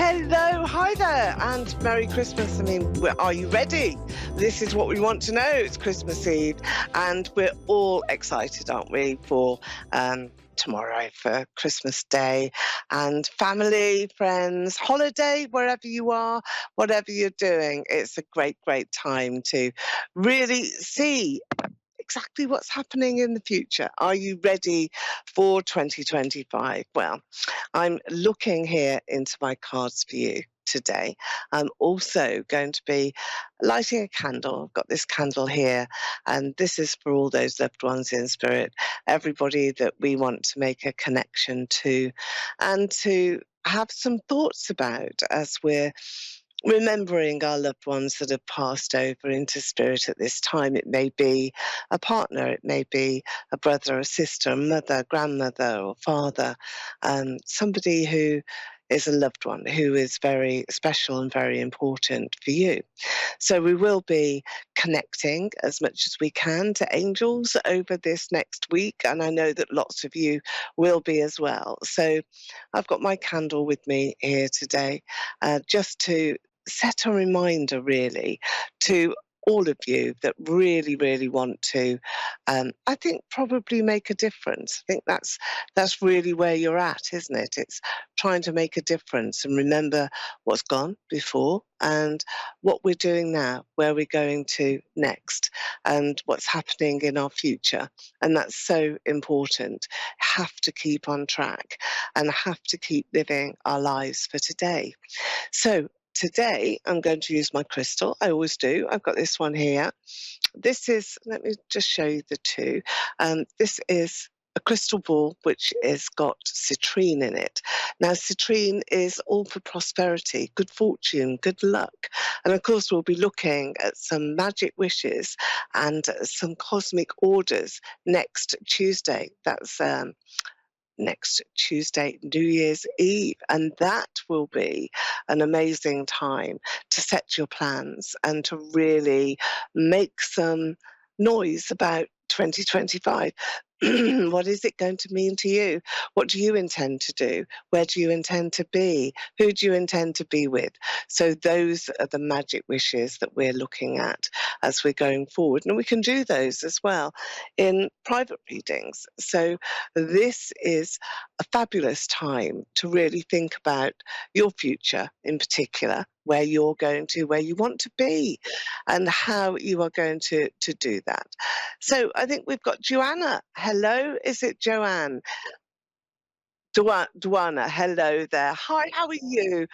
Hello, hi there, and Merry Christmas. I mean, are you ready? This is what we want to know. It's Christmas Eve, and we're all excited, aren't we, for tomorrow, for Christmas Day, and family, friends, holiday, wherever you are, whatever you're doing. It's a great, great time to really see exactly what's happening in the future. Are you ready for 2025? Well, I'm looking here into my cards for you today. I'm also going to be lighting a candle. I've got this candle here, and this is for all those loved ones in spirit, everybody that we want to make a connection to and to have some thoughts about as we're remembering our loved ones that have passed over into spirit at this time. It may be a partner, it may be a brother, a sister, a mother, grandmother, or father, somebody who is a loved one who is very special and very important for you. So we will be connecting as much as we can to angels over this next week, and I know that lots of you will be as well. So I've got my candle with me here today, just to set a reminder really to all of you that really, really want to, I think, probably make a difference. I think that's really where you're at, isn't it? It's trying to make a difference and remember what's gone before and what we're doing now, where we're going to next, and what's happening in our future. And that's so important. Have to keep on track and have to keep living our lives for today. So today I'm going to use my crystal. I always do. I've got this one here. This is, let me just show you the two. This is a crystal ball which has got citrine in it. Now, citrine is all for prosperity, good fortune, good luck. And of course, we'll be looking at some magic wishes and some cosmic orders next Tuesday. That's next Tuesday, New Year's Eve. And that will be an amazing time to set your plans and to really make some noise about 2025. What is it going to mean to you? What do you intend to do? Where do you intend to be? Who do you intend to be with? So those are the magic wishes that we're looking at as we're going forward. And we can do those as well in private readings. So this is a fabulous time to really think about your future in particular, where you're going to, where you want to be, and how you are going to do that. So I think we've got Joanna. Hello, is it Joanne? Duana, hello there. Hi, how are you?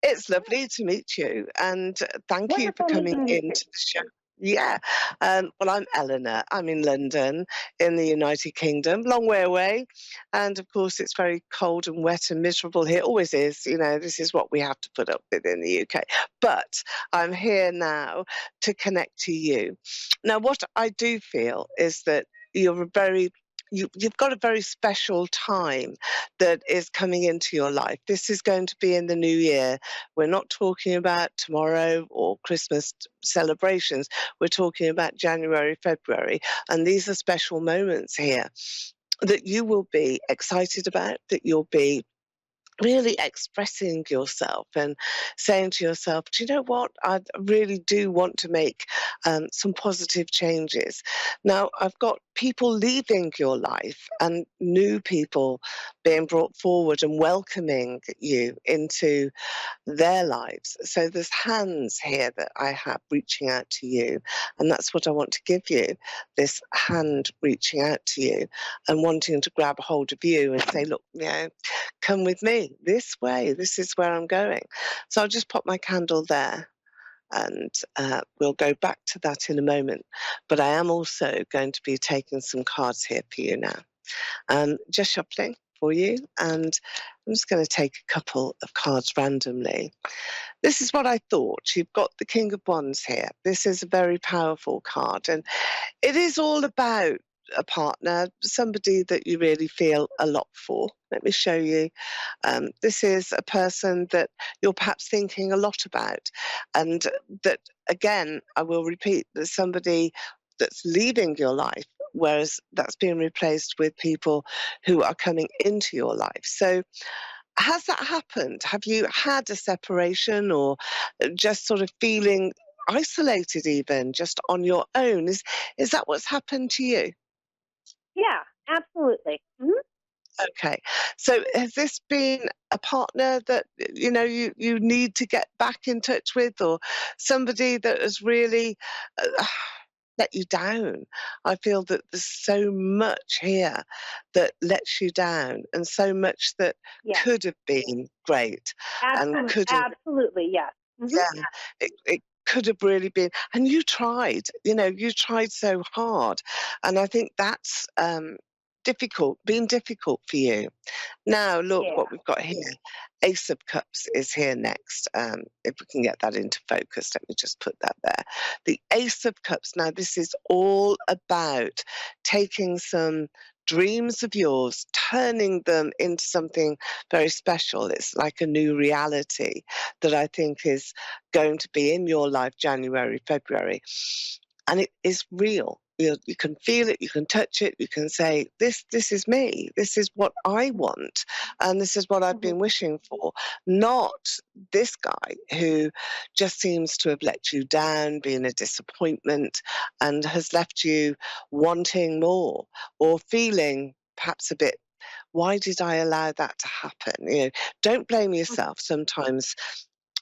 It's lovely to meet you, and thank you for Wonderful coming meeting you too. into the show. Yeah, well, I'm Eleanor. I'm in London, in the United Kingdom, long way away. And of course, it's very cold and wet and miserable here. Always is. You know, this is what we have to put up with in the UK. But I'm here now to connect to you. Now, what I do feel is that you're a very you've got a very special time that is coming into your life. This is going to be in the new year. We're not talking about tomorrow or Christmas celebrations. We're talking about January, February. And these are special moments here that you will be excited about, that you'll be really expressing yourself and saying to yourself, do you know what? I really do want to make some positive changes. Now, I've got people leaving your life and new people being brought forward and welcoming you into their lives. So there's hands here that I have reaching out to you. And that's what I want to give you, this hand reaching out to you and wanting to grab hold of you and say, look, come with me this way. This is where I'm going. So I'll just pop my candle there. And we'll go back to that in a moment. But I am also going to be taking some cards here for you now. Just shuffling for you. And I'm just going to take a couple of cards randomly. This is what I thought. You've got the King of Wands here. This is a very powerful card. And it is all about a partner, somebody that you really feel a lot for. Let me show you. This is a person that you're perhaps thinking a lot about. And that, again, I will repeat, there's somebody that's leaving your life, whereas that's being replaced with people who are coming into your life. So Has that happened? Have you had a separation or just sort of feeling isolated even, just on your own? Is that what's happened to you? Yeah, absolutely. Okay. So has this been a partner that, you need to get back in touch with, or somebody that has really uh, let you down? I feel that there's so much here that lets you down, and so much that Yeah, could have been great and could have, absolutely, yes. yeah, it could have really been. And you tried so hard. And I think that's been difficult for you. Now, look Yeah. what we've got here. Ace of Cups is here next. If we can get that into focus, let me just put that there. The Ace of Cups. Now, this is all about taking some dreams of yours, turning them into something very special. It's like a new reality that I think is going to be in your life January, February. And it is real. You can feel it, you can touch it, you can say, this is me, this is what I want, and this is what I've Mhm. been wishing for. Not this guy who just seems to have let you down, been a disappointment, and has left you wanting more, or feeling perhaps a bit, why did I allow that to happen? Don't blame yourself. Sometimes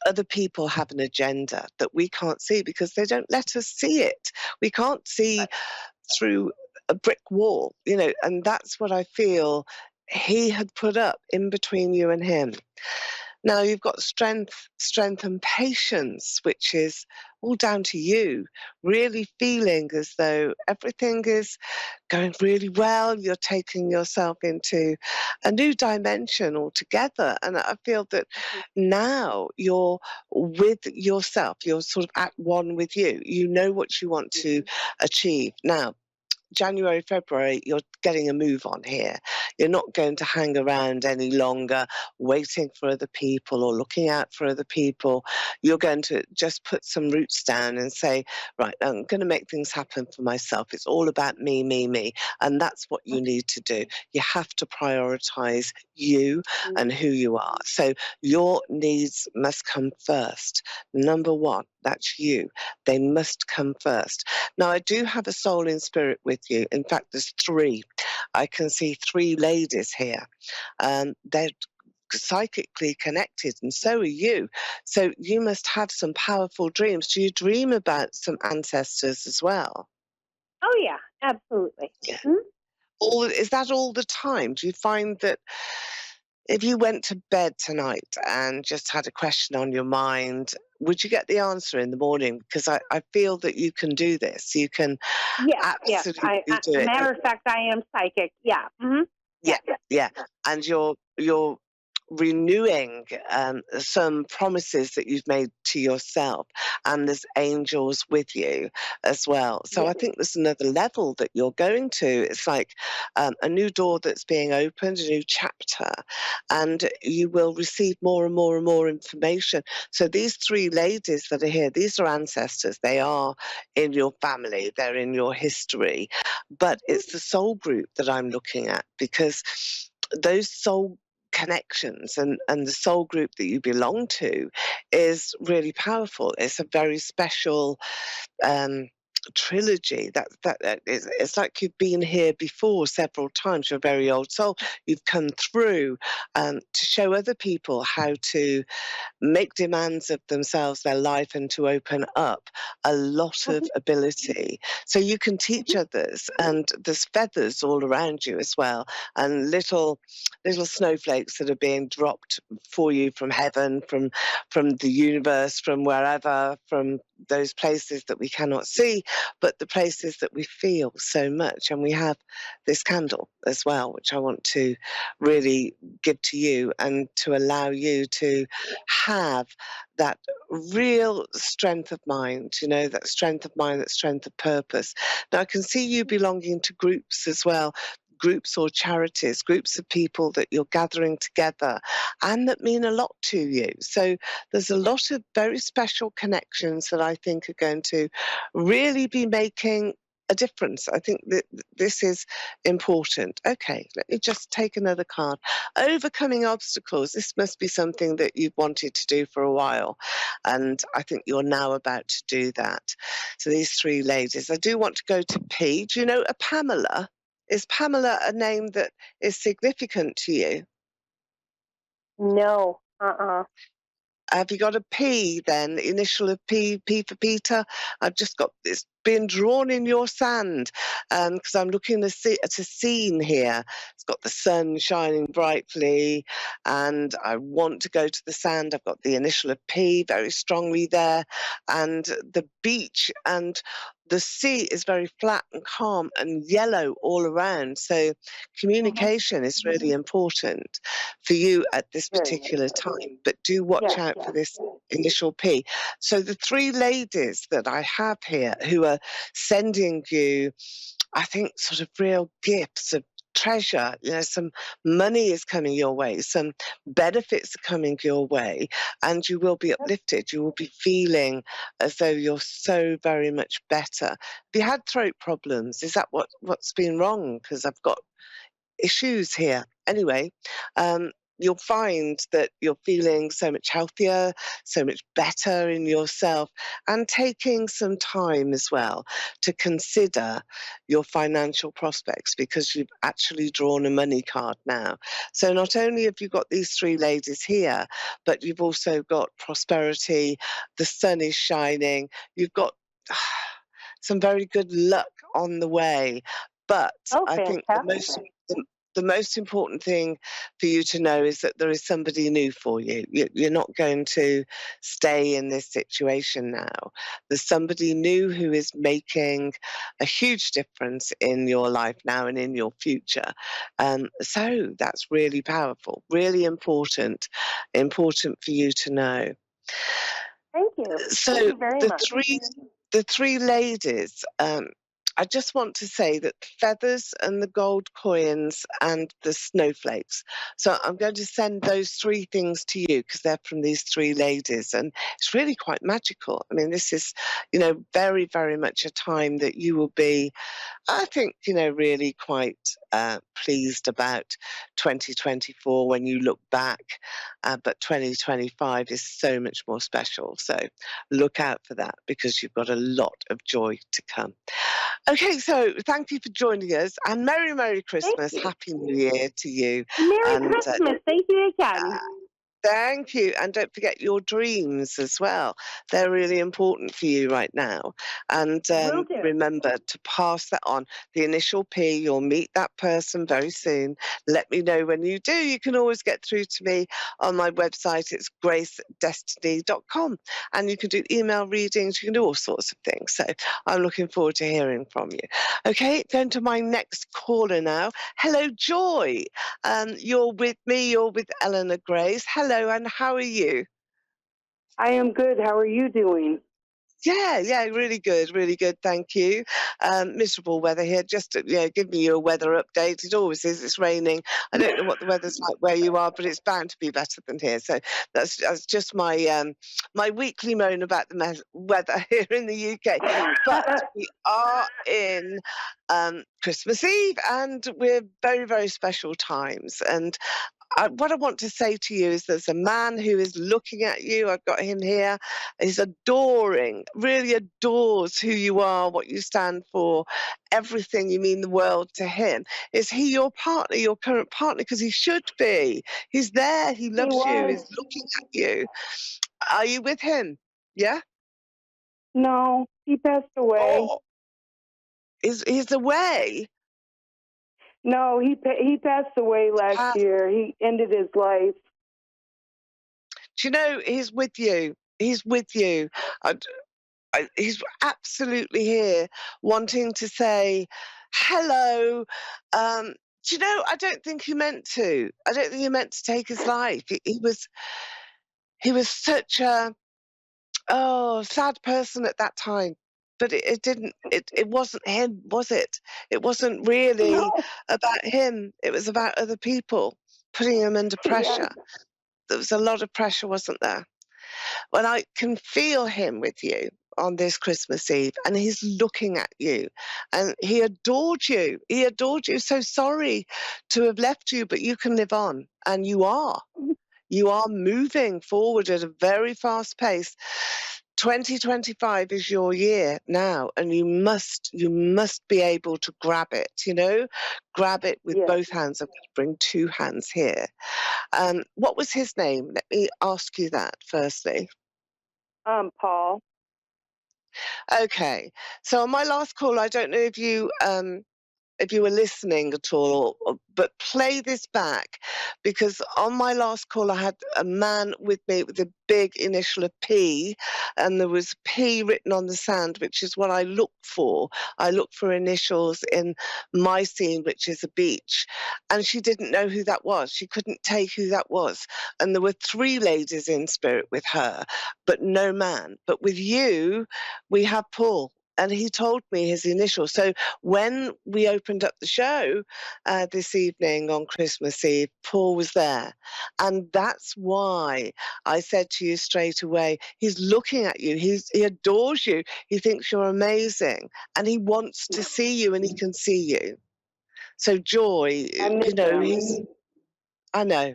other people have an agenda that we can't see because they don't let us see it. We can't see through a brick wall, and that's what I feel he had put up in between you and him. Now you've got strength and patience, which is all down to you, really feeling as though everything is going really well. You're taking yourself into a new dimension altogether. And I feel that Mhm. now you're with yourself, you're sort of at one with you. You know what you want to Mhm. achieve. Now, January, February, you're getting a move on here. You're not going to hang around any longer waiting for other people or looking out for other people. You're going to just put some roots down and say, right, I'm going to make things happen for myself. It's all about me, me, me. And that's what you need to do. You have to prioritize you Mhm. and who you are. So your needs must come first. Number one, that's you. They must come first. Now, I do have a soul in spirit with you. In fact, there's three. I can see three ladies here. They're psychically connected, and so are you. So you must have some powerful dreams. Do you dream about some ancestors as well? Oh, yeah, absolutely. Yeah. Mhm. Is that all the time? Do you find that if you went to bed tonight and just had a question on your mind, would you get the answer in the morning? Because I feel that you can do this. You can Yes, yes. absolutely do it. Matter of fact, I am psychic. Yeah. Yeah, Yeah. yeah, and you're renewing some promises that you've made to yourself, and there's angels with you as well. So I Yes. think there's another level that you're going to. It's like a new door that's being opened, a new chapter, and you will receive more and more and more information. So these three ladies that are here, these are ancestors. They are in your family. They're in your history, but it's the soul group that I'm looking at, because those soul connections and the soul group that you belong to is really powerful. It's a very special um, trilogy. It's like you've been here before several times. You're a very old soul. You've come through to show other people how to make demands of themselves, their life, and to open up a lot of Mhm. ability. So you can teach Mhm. others, and there's feathers all around you as well, and little snowflakes that are being dropped for you from heaven, from the universe, from wherever, from those places that we cannot see, but the places that we feel so much. And we have this candle as well, which I want to really give to you, and to allow you to have that real strength of mind, that strength of mind, that strength of purpose. Now, I can see you belonging to groups as well. Groups or charities, groups of people that you're gathering together and that mean a lot to you. So there's a lot of very special connections that I think are going to really be making a difference. I think that this is important. Okay, let me just take another card. Overcoming obstacles. This must be something that you've wanted to do for a while, and I think you're now about to do that. So these three ladies. I do want to go to P. Do you know a Pamela? Is Pamela a name that is significant to you? No. Uh-uh. Have you got a P then? Initial of P, P for Peter? I've just got it's being drawn in your sand because I'm looking at a scene here. It's got the sun shining brightly, and I want to go to the sand. I've got the initial of P very strongly there, and the beach and the sea is very flat and calm and yellow all around. So Mhm. communication is really important for you at this Very much particular so. time, but do watch Yes, out for yes. this initial P. So the three ladies that I have here who are sending you, I think, sort of real gifts of treasure, some money is coming your way, some benefits are coming your way, and you will be uplifted. You will be feeling as though you're so very much better. Have you had throat problems? Is that what's been wrong? Because I've got issues here. Anyway, um, you'll find that you're feeling so much healthier, so much better in yourself, and taking some time as well to consider your financial prospects because you've actually drawn a money card now. So not only have you got these three ladies here, but you've also got prosperity, the sun is shining, you've got some very good luck on the way. But Oh, I think fantastic. the most important thing for you to know is that there is somebody new for you. You're not going to stay in this situation now. There's somebody new who is making a huge difference in your life now and in your future. So that's really powerful, really important for you to know. Thank you. Thank So you very the much. three ladies. I just want to say that the feathers and the gold coins and the snowflakes. So I'm going to send those three things to you because they're from these three ladies, and it's really quite magical. I mean, this is, very, very much a time that you will be, I think, really quite pleased about 2024 when you look back, but 2025 is so much more special. So look out for that because you've got a lot of joy to come. Okay, so thank you for joining us and Merry, Merry Thank Christmas. you. Happy New Year to you. Merry And Christmas. Thank you again. thank you. And don't forget your dreams as well. They're really important for you right now. And Will do. remember to pass that on. The initial P, you'll meet that person very soon. Let me know when you do. You can always get through to me on my website. It's gracedestiny.com. And you can do email readings. You can do all sorts of things. So I'm looking forward to hearing from you. Okay, going to my next caller now. Hello, Joy. You're with me, you're with Eleanor Grace. Hello, and how are you? I am good. How are you doing? Yeah, really good, thank you. Miserable weather here, just to, give you a weather update. It always is, it's raining. I don't know what the weather's like where you are, but it's bound to be better than here. So that's just my weekly moan about the weather here in the UK. But we are in Christmas Eve, and we're very, very special times. And what I want to say to you is there's a man who is looking at you. I've got him here. He's adoring, really adores who you are, what you stand for, everything you mean the world to him. Is he your partner, your current partner? Because he should be. He's there. He He loves you. was. He's looking at you. Are you with him? Yeah? No, he passed away. Oh, he's away. No, he passed away last Ah, year. He ended his life. do you know, he's with you. He's with you. He's absolutely here wanting to say hello. Do you know, I don't think he meant to. I don't think he meant to take his life. He was such a sad person at that time. But it didn't it wasn't him, was it? It wasn't really No. about him. It was about other people putting him under Yes. pressure. There was a lot of pressure, wasn't there? Well, I can feel him with you. on this Christmas Eve, and he's looking at you, and he adored you. He adored you. So sorry to have left you, but you can live on, and you are. You are moving forward at a very fast pace. 2025 is your year now, and you must be able to grab it, grab it with Yes. both hands. I'm going to bring two hands here. What was his name? Let me ask you that firstly. Paul. Okay. So on my last call, I don't know if you were listening at all, but play this back, because on my last call I had a man with me with a big initial of P, and there was P written on the sand, which is what I look for. I look for initials in my scene, which is a beach, and she didn't know who that was. She couldn't take who that was, and there were three ladies in spirit with her, but no man. But with you, we have Paul. And he told me his initials. So when we opened up the show this evening on Christmas Eve, Paul was there. And that's why I said to you straight away, he's looking at you. He adores you. He thinks you're amazing. And he wants to see you, and he can see you. So Joy, I miss him. I know.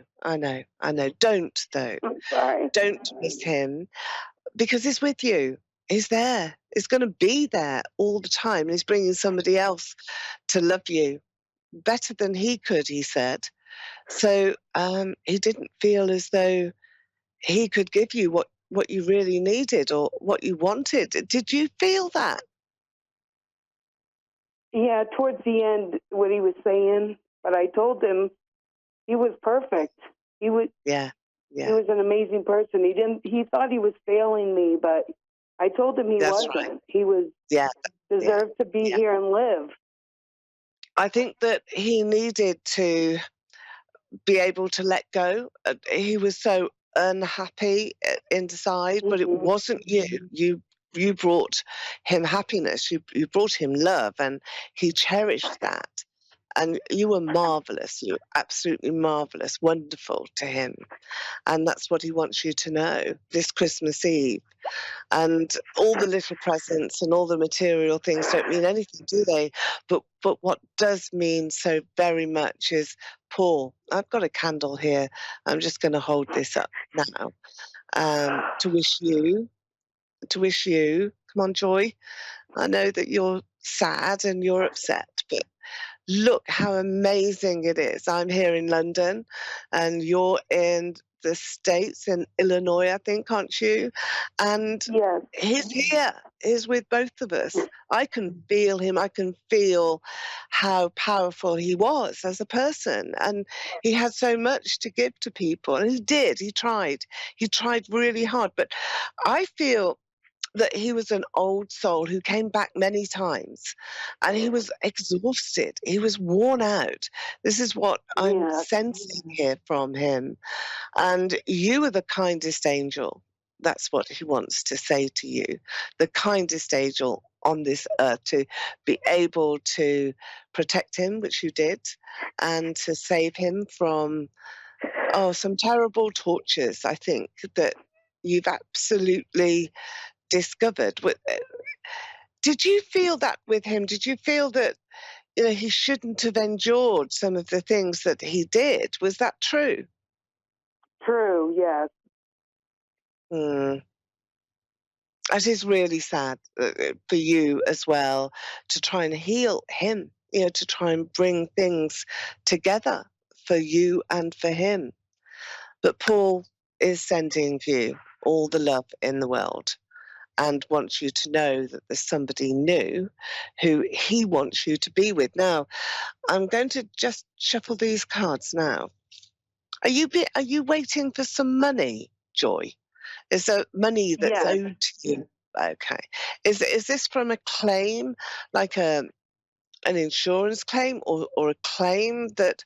Don't, though. I'm sorry. Don't miss him, because he's with you. He's there. He's going to be there all the time. And he's bringing somebody else to love you better than he could, he said. So he didn't feel as though he could give you what you really needed or what you wanted. Did you feel that? Yeah, towards the end, what he was saying, but I told him he was perfect. He was. Yeah. He was an amazing person. He thought he was failing me, but I told him he That's wasn't. right. He was Yeah. deserved to be here and live. I think that he needed to be able to let go. He was so unhappy inside, but it wasn't you. You brought him happiness. You brought him love, and he cherished that. And you were marvelous. You were absolutely marvelous, wonderful to him. And that's what he wants you to know this Christmas Eve. And all the little presents and all the material things don't mean anything, do they? But what does mean so very much is, Paul, I've got a candle here. I'm just going to hold this up now to wish you. Come on, Joy. I know that you're sad and you're upset, but look how amazing it is. I'm here in London, and you're in the States, in Illinois, I think, aren't you? And Yes. he's here. He's with both of us. I can feel him. I can feel how powerful he was as a person. And he had so much to give to people. And he did. He tried. He tried really hard. But I feel that he was an old soul who came back many times, and he was exhausted. He was worn out. This is what I'm sensing here from him. And you are the kindest angel. That's what he wants to say to you. The kindest angel on this earth, to be able to protect him, which you did, and to save him from some terrible tortures, I think, that you've absolutely discovered. Did you feel that with him? Did you feel that he shouldn't have endured some of the things that he did? Was that true? True, yes. It is really sad for you as well, to try and heal him, to try and bring things together for you and for him. But Paul is sending you all the love in the world, and wants you to know that there's somebody new who he wants you to be with. Now, I'm going to just shuffle these cards now. Are you waiting for some money, Joy? Is there money that's owed to you? Okay. Is this from a claim, like an insurance claim, or a claim that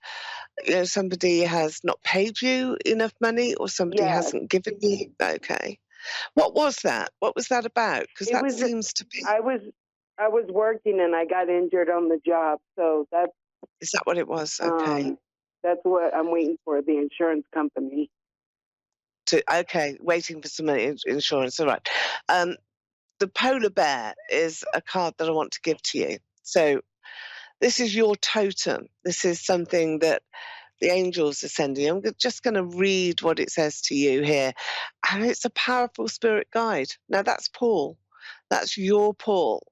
somebody has not paid you enough money, or somebody hasn't given you? Okay. What was that? What was that about? Because that seems to be. I was working and I got injured on the job, so that's. Is that what it was? Okay. That's what I'm waiting for, the insurance company. Waiting for some money, insurance. All right. the polar bear is a card that I want to give to you. So this is your totem. This is something that the angels are sending. I'm just going to read what it says to you here. And it's a powerful spirit guide. Now, that's Paul. That's your Paul.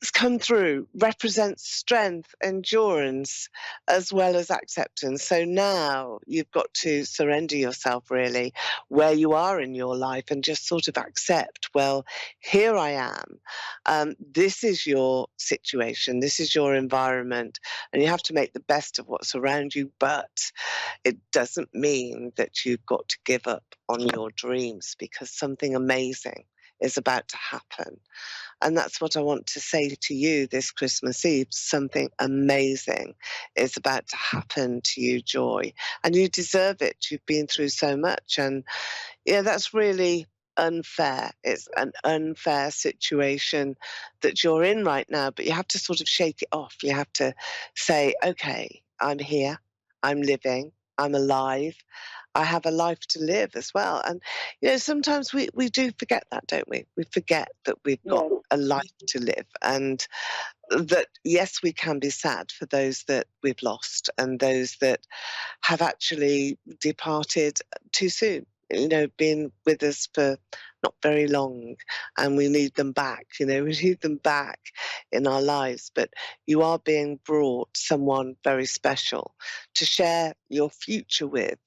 It's come through, represents strength, endurance, as well as acceptance. So now you've got to surrender yourself really where you are in your life and just sort of accept, well, here I am. This is your situation. This is your environment. And you have to make the best of what's around you. But it doesn't mean that you've got to give up on your dreams, because something amazing is about to happen. And that's what I want to say to you this Christmas Eve. Something amazing is about to happen to you, Joy. And you deserve it. You've been through so much. And yeah, that's really unfair. It's an unfair situation that you're in right now, but you have to sort of shake it off. You have to say, okay, I'm here, I'm living, I'm alive. I have a life to live as well. And, sometimes we do forget that, don't we? We forget that we've got Yes. a life to live, and that, yes, we can be sad for those that we've lost and those that have actually departed too soon, been with us for not very long, and we need them back, we need them back in our lives. But you are being brought someone very special to share your future with,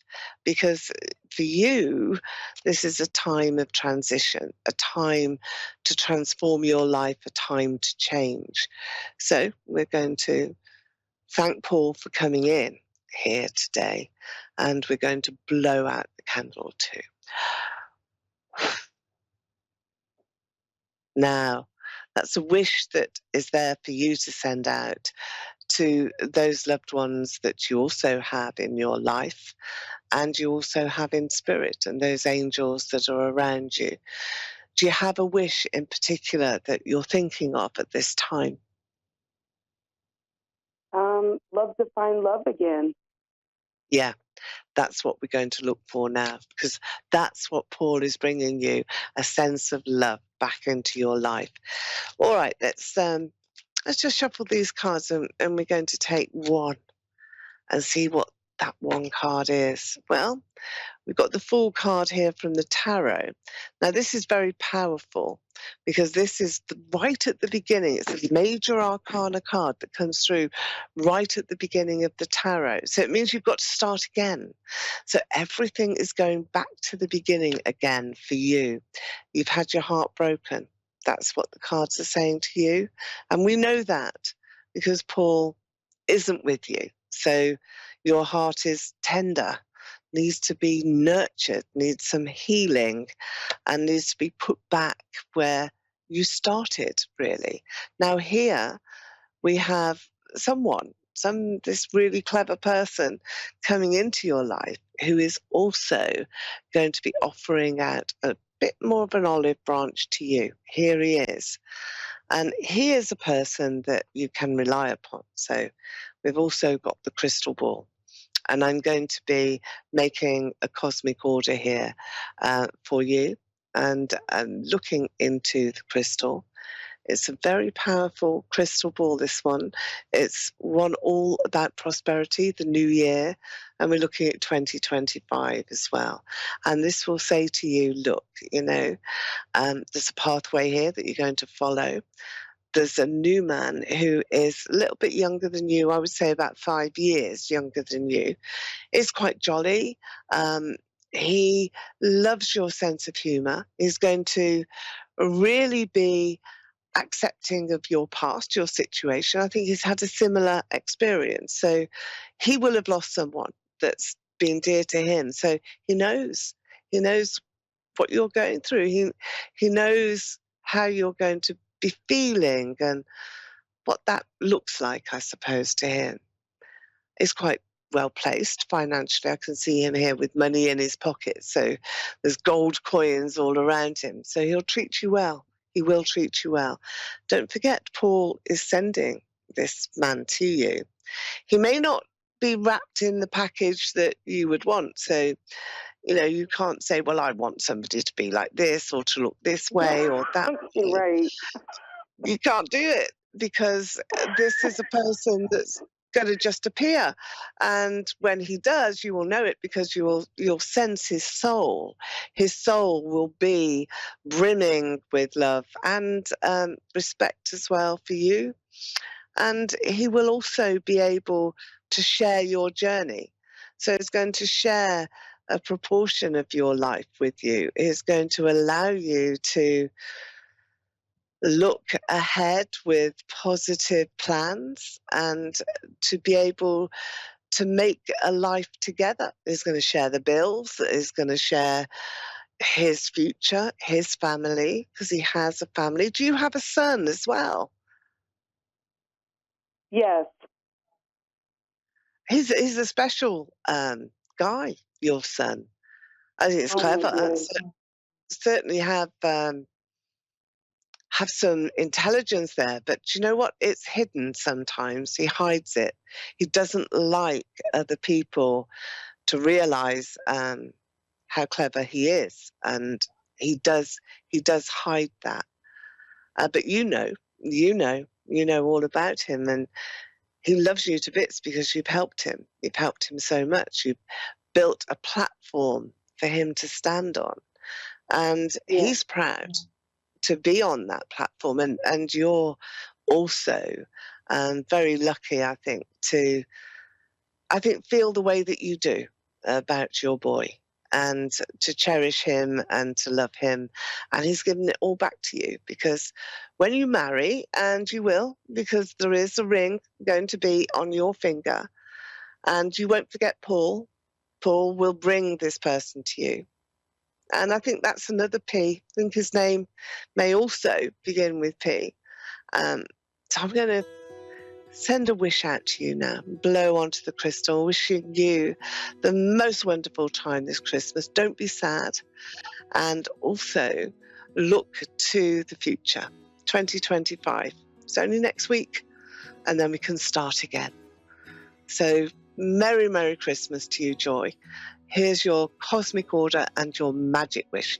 because for you, this is a time of transition, a time to transform your life, a time to change. So we're going to thank Paul for coming in here today, and we're going to blow out the candle too. Now, that's a wish that is there for you to send out to those loved ones that you also have in your life, and you also have in spirit, and those angels that are around you. Do you have a wish in particular that you're thinking of at this time? Love to find love again. Yeah, that's what we're going to look for now, because that's what Paul is bringing you, a sense of love back into your life. All right, let's just shuffle these cards, and we're going to take one and see what that one card is. Well, we've got the Fool card here from the tarot. Now, this is very powerful, because this is right at the beginning. It's a major arcana card that comes through right at the beginning of the tarot. So it means you've got to start again. So everything is going back to the beginning again for you. You've had your heart broken. That's what the cards are saying to you. And we know that because Paul isn't with you. So your heart is tender, needs to be nurtured, needs some healing, and needs to be put back where you started, really. Now here we have this really clever person coming into your life who is also going to be offering out a bit more of an olive branch to you. Here he is. And he is a person that you can rely upon. So we've also got the crystal ball. And I'm going to be making a cosmic order here for you, and looking into the crystal. It's a very powerful crystal ball, this one. It's one all about prosperity, the new year, and we're looking at 2025 as well. And this will say to you, look, there's a pathway here that you're going to follow. There's a new man who is a little bit younger than you, I would say about 5 years younger than you. Is quite jolly. He loves your sense of humour. He's going to really be accepting of your past, your situation. I think he's had a similar experience. So he will have lost someone that's been dear to him. So he knows. He knows what you're going through. He knows how you're going to be feeling and what that looks like, I suppose, to him. He's quite well placed financially. I can see him here with money in his pocket. So there's gold coins all around him. So he'll treat you well. He will treat you well. Don't forget, Paul is sending this man to you. He may not be wrapped in the package that you would want. So You know, you can't say, well, I want somebody to be like this or to look this way or that way. Right. You can't do it because this is a person that's going to just appear. And when he does, you will know it because you'll sense his soul. His soul will be brimming with love and respect as well for you. And he will also be able to share your journey. So he's going to share a proportion of your life with you. He's going to allow you to look ahead with positive plans and to be able to make a life together. He's going to share the bills, he's going to share his future, his family, because he has a family. Do you have a son as well? Yes. He's a special guy, your son. I think it's Oh my clever. goodness. Certainly have some intelligence there, but do you know what? It's hidden sometimes. He hides it. He doesn't like other people to realize how clever he is, and he does hide that. But you know all about him, and he loves you to bits because you've helped him. You've helped him so much. You've built a platform for him to stand on, and he's proud to be on that platform, and you're also very lucky, I think, to feel the way that you do about your boy and to cherish him and to love him. And he's given it all back to you because when you marry, and you will, because there is a ring going to be on your finger, and you won't forget Paul. Paul will bring this person to you. And I think that's another P. I think his name may also begin with P. So I'm going to send a wish out to you now, blow onto the crystal, wishing you the most wonderful time this Christmas. Don't be sad. And also look to the future, 2025. It's only next week, and then we can start again. So Merry, Merry Christmas to you, Joy. Here's your cosmic order and your magic wish.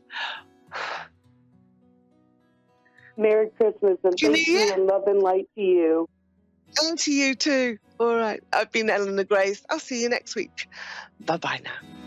Merry Christmas and thank you and love and light to you. And to you too. All right. I've been Eleanor Grace. I'll see you next week. Bye-bye now.